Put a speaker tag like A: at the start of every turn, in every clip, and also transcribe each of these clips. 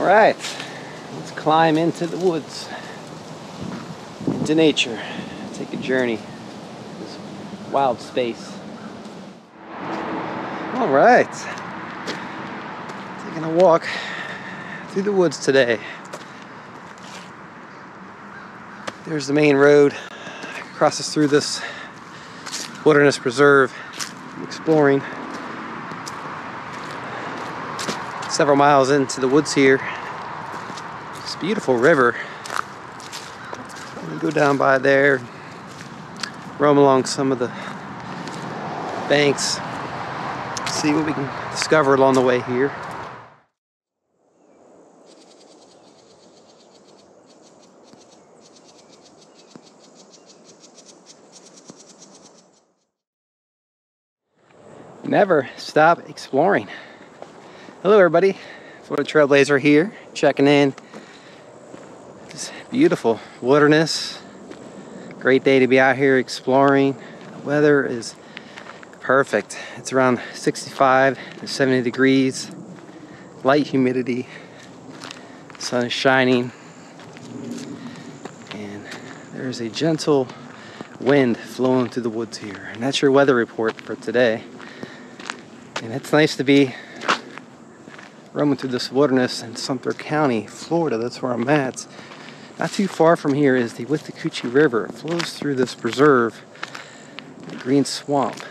A: Alright, let's climb into the woods, into nature, take a journey, this wild space. Alright, taking a walk through the woods today. There's the main road, crosses through this wilderness preserve. I'm exploring several miles into the woods here. It's a beautiful river. We go down by there, roam along some of the banks, see what we can discover along the way here. Never stop exploring. Hello everybody, Florida Trailblazer here, checking in. This beautiful wilderness. Great day to be out here exploring. The weather is perfect. It's around 65 to 70 degrees. Light humidity. Sun is shining. And there's a gentle wind flowing through the woods here. And that's your weather report for today. And it's nice to be roaming through this wilderness in Sumter County, Florida. That's where I'm at. Not too far from here is the Withlacoochee River. It flows through this preserve, the green swamp.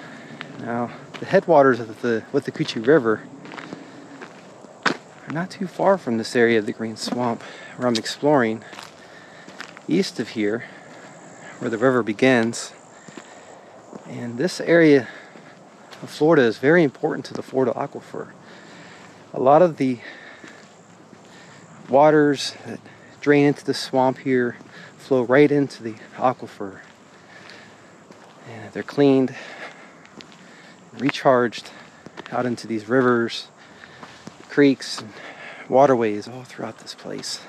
A: Now, the headwaters of the Withlacoochee River are not too far from this area of the green swamp where I'm exploring. East of here, where the river begins. And this area of Florida is very important to the Florida aquifer. A lot of the waters that drain into the swamp here flow right into the aquifer. And they're cleaned, recharged out into these rivers, creeks, and waterways all throughout this place.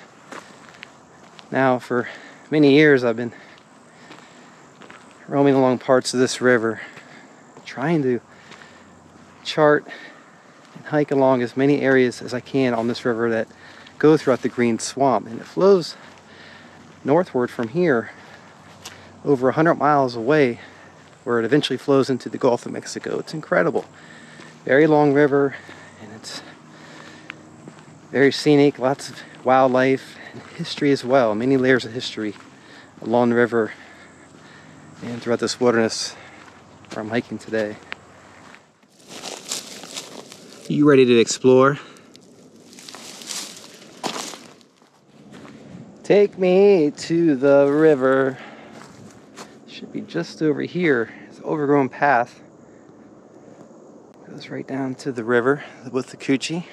A: Now, for many years, I've been roaming along parts of this river, trying to chart and hike along as many areas as I can on this river that go throughout the green swamp. And it flows northward from here over 100 miles away, where it eventually flows into the Gulf of Mexico. It's incredible. Very long river, and it's very scenic, lots of wildlife and history as well. Many layers of history along the river and throughout this wilderness where I'm hiking today. You ready to explore? Take me to the river. Should be just over here. It's an overgrown path. Goes right down to the river, the Withlacoochee.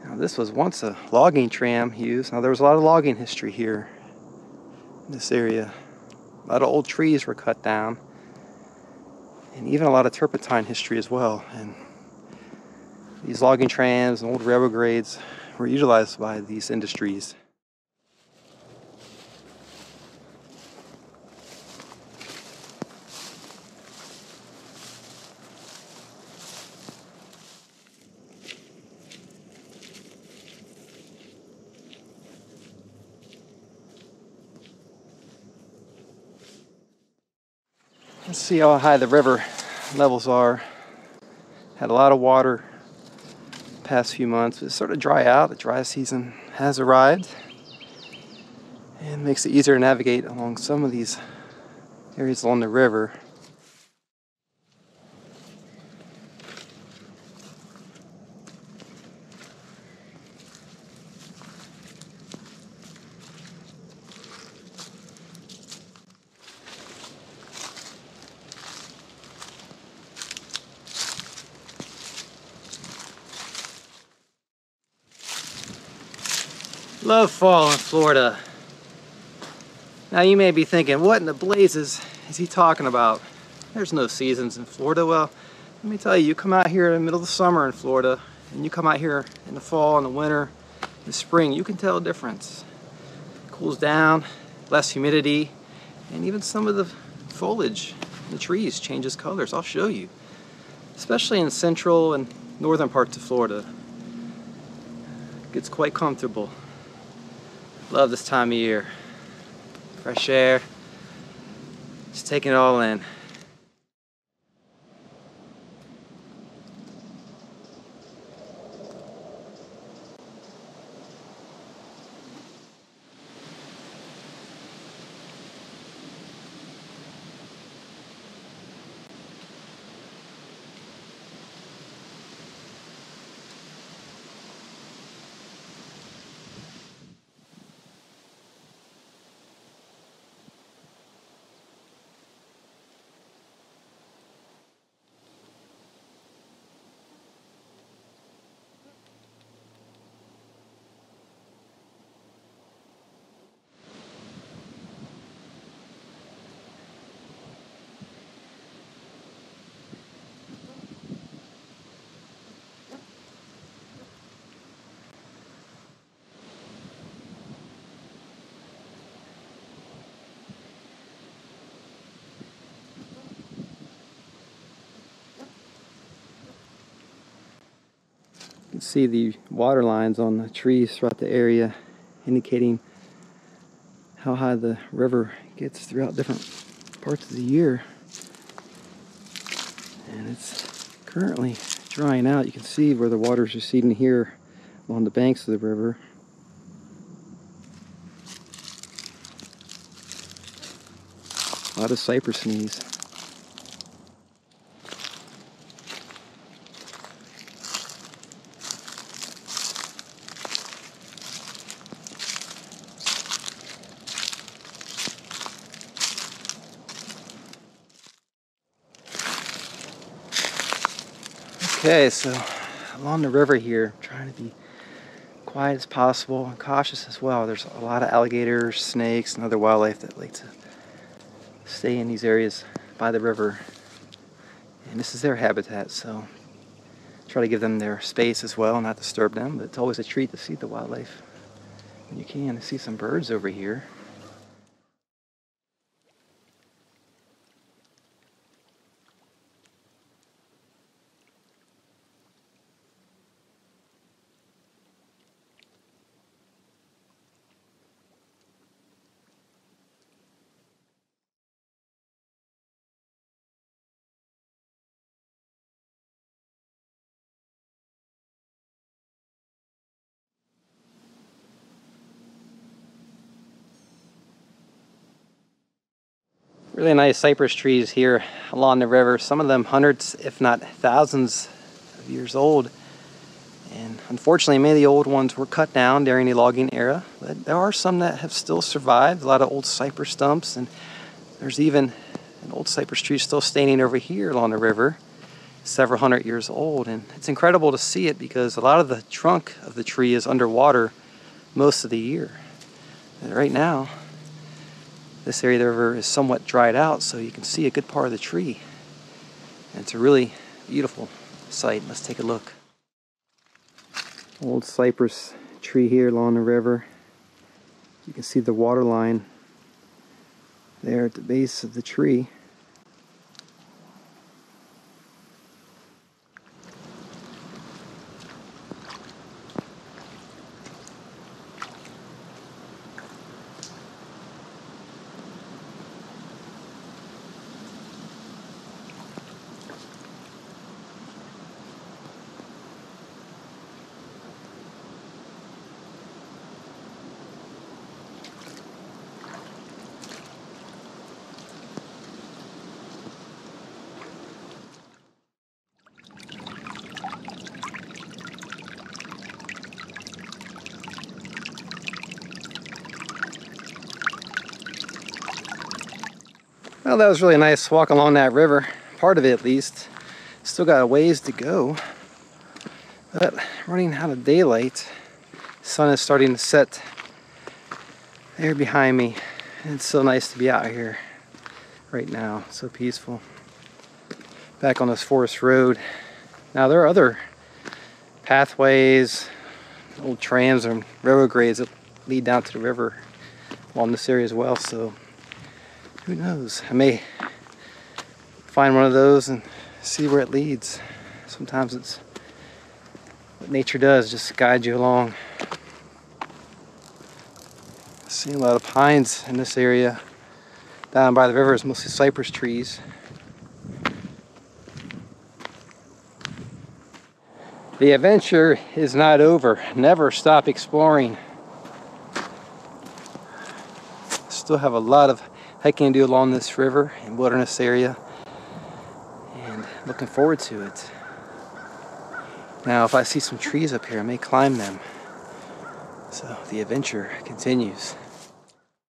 A: Now this was once a logging tram used. Now there was a lot of logging history here in this area. A lot of old trees were cut down. And even a lot of turpentine history as well. And these logging trams and old railroad grades were utilized by these industries. Let's see how high the river levels are. Had a lot of water past few months. It's sort of dry out. The dry season has arrived and makes it easier to navigate along some of these areas along the river. Love fall in Florida. Now you may be thinking, what in the blazes is he talking about? There's no seasons in Florida. Well, let me tell you, you come out here in the middle of the summer in Florida, and you come out here in the fall, in the winter, in the spring, you can tell a difference. It cools down, less humidity, and even some of the foliage in the trees changes colors. I'll show you. Especially in central and northern parts of Florida. Gets quite comfortable. Love this time of year. Fresh air. Just taking it all in. You can see the water lines on the trees throughout the area, indicating how high the river gets throughout different parts of the year. And it's currently drying out. You can see where the water is receding here along the banks of the river. A lot of cypress knees. Okay, so along the river here, trying to be quiet as possible and cautious as well. There's a lot of alligators, snakes, and other wildlife that like to stay in these areas by the river. And this is their habitat, so try to give them their space as well, not disturb them. But it's always a treat to see the wildlife when you can. See some birds over here. Really nice cypress trees here along the river. Some of them hundreds, if not thousands of years old. And unfortunately, many of the old ones were cut down during the logging era. But there are some that have still survived. A lot of old cypress stumps. And there's even an old cypress tree still standing over here along the river, several hundred years old. And it's incredible to see it because a lot of the trunk of the tree is underwater most of the year. And right now, this area of the river is somewhat dried out, so you can see a good part of the tree. And it's a really beautiful sight. Let's take a look. Old cypress tree here along the river. You can see the water line there at the base of the tree. Well, that was really a nice walk along that river, part of it at least. Still got a ways to go, but running out of daylight. Sun is starting to set there behind me, and it's so nice to be out here right now. So peaceful. Back on this forest road. Now there are other pathways, old trams and railroad grades that lead down to the river along this area as well, so who knows? I may find one of those and see where it leads. Sometimes it's what nature does, just guide you along. See a lot of pines in this area. Down by the river is mostly cypress trees. The adventure is not over. Never stop exploring. Still have a lot of hiking to do along this river and wilderness area, and looking forward to it. Now if I see some trees up here, I may climb them. So the adventure continues.